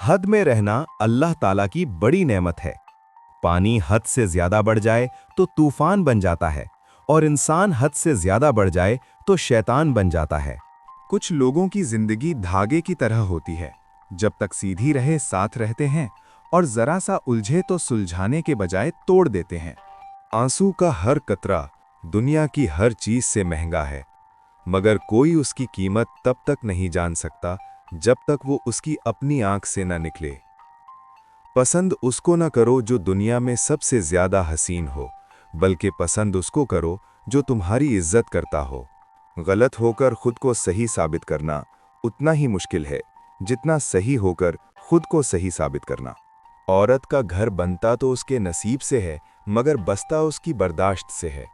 हद में रहना अल्लाह ताला की बड़ी नेमत है। पानी हद से ज्यादा बढ़ जाए तो तूफान बन जाता है और इंसान हद से ज्यादा बढ़ जाए तो शैतान बन जाता है। कुछ लोगों की जिंदगी धागे की तरह होती है, जब तक सीधी रहे साथ रहते हैं और जरा सा उलझे तो सुलझाने के बजाय तोड़ देते हैं। आंसू का हर कतरा दुनिया की हर चीज से महंगा है, मगर कोई उसकी कीमत तब तक नहीं जान सकता जब तक वो उसकी अपनी आंख से न निकले। पसंद उसको न करो जो दुनिया में सबसे ज्यादा हसीन हो, बल्कि पसंद उसको करो जो तुम्हारी इज्जत करता हो। गलत होकर खुद को सही साबित करना उतना ही मुश्किल है जितना सही होकर खुद को सही साबित करना। औरत का घर बनता तो उसके नसीब से है, मगर बसता उसकी बर्दाश्त से है।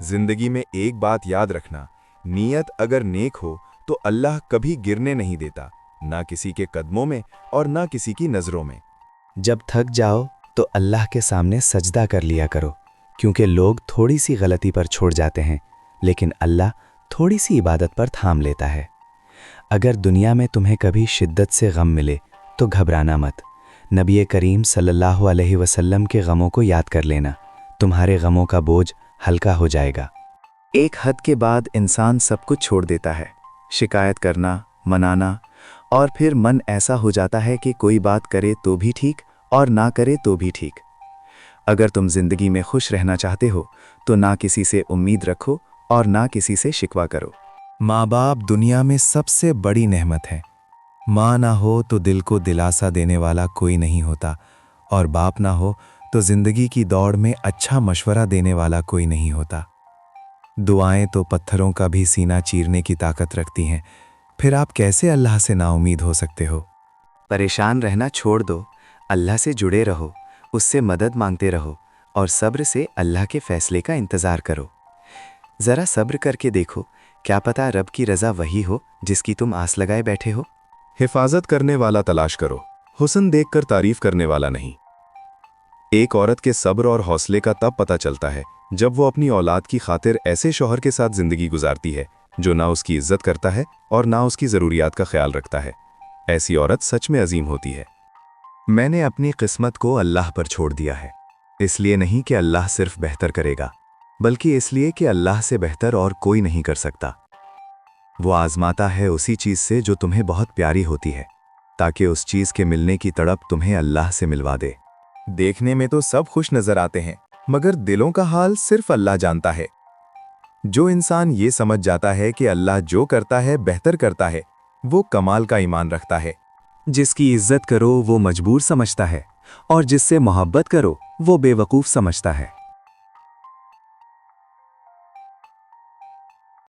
जिंदगी में एक बात याद रखना, नीयत अगर नेक हो तो अल्लाह कभी गिरने नहीं देता, ना किसी के कदमों में और ना किसी की नजरों में। जब थक जाओ तो अल्लाह के सामने सजदा कर लिया करो, क्योंकि लोग थोड़ी सी गलती पर छोड़ जाते हैं, लेकिन अल्लाह थोड़ी सी इबादत पर थाम लेता है। अगर दुनिया में तुम्हें कभी शिद्दत से गम मिले तो घबराना मत। नबी करीम सल्लल्लाहु अलैहि वसल्लम के गमों को याद कर लेना, तुम्हारे गमों का बोझ हल्का हो जाएगा। एक हद के बाद इंसान सब कुछ छोड़ देता है, शिकायत करना, मनाना, और फिर मन ऐसा हो जाता है कि कोई बात करे तो भी ठीक और ना करे तो भी ठीक। अगर तुम जिंदगी में खुश रहना चाहते हो तो ना किसी से उम्मीद रखो और ना किसी से शिकवा करो। माँ बाप दुनिया में सबसे बड़ी नेमत है। माँ ना हो तो दिल को दिलासा देने वाला कोई नहीं होता, और बाप ना हो तो जिंदगी की दौड़ में अच्छा मशवरा देने वाला कोई नहीं होता। दुआएं तो पत्थरों का भी सीना चीरने की ताकत रखती हैं, फिर आप कैसे अल्लाह से नाउमीद हो सकते हो? परेशान रहना छोड़ दो, अल्लाह से जुड़े रहो, उससे मदद मांगते रहो और सब्र से अल्लाह के फैसले का इंतज़ार करो। ज़रा सब्र करके देखो, क्या पता रब की रज़ा वही हो जिसकी तुम आस लगाए बैठे हो। हिफाजत करने वाला तलाश करो, हुस्न देखकर तारीफ करने वाला नहीं। एक औरत के सब्र और हौसले का तब पता चलता है जब वो अपनी औलाद की खातिर ऐसे शौहर के साथ जिंदगी गुजारती है जो ना उसकी इज्जत करता है और ना उसकी ज़रूरियात का ख्याल रखता है। ऐसी औरत सच में अजीम होती है। मैंने अपनी किस्मत को अल्लाह पर छोड़ दिया है, इसलिए नहीं कि अल्लाह सिर्फ बेहतर करेगा, बल्कि इसलिए कि अल्लाह से बेहतर और कोई नहीं कर सकता। वो आजमाता है उसी चीज़ से जो तुम्हें बहुत प्यारी होती है, ताकि उस चीज़ के मिलने की तड़प तुम्हें अल्लाह से मिलवा दे। देखने में तो सब खुश नजर आते हैं, मगर दिलों का हाल सिर्फ अल्लाह जानता है। जो इंसान ये समझ जाता है कि अल्लाह जो करता है बेहतर करता है, वो कमाल का ईमान रखता है। जिसकी इज्जत करो वो मजबूर समझता है, और जिससे मोहब्बत करो वो बेवकूफ़ समझता है।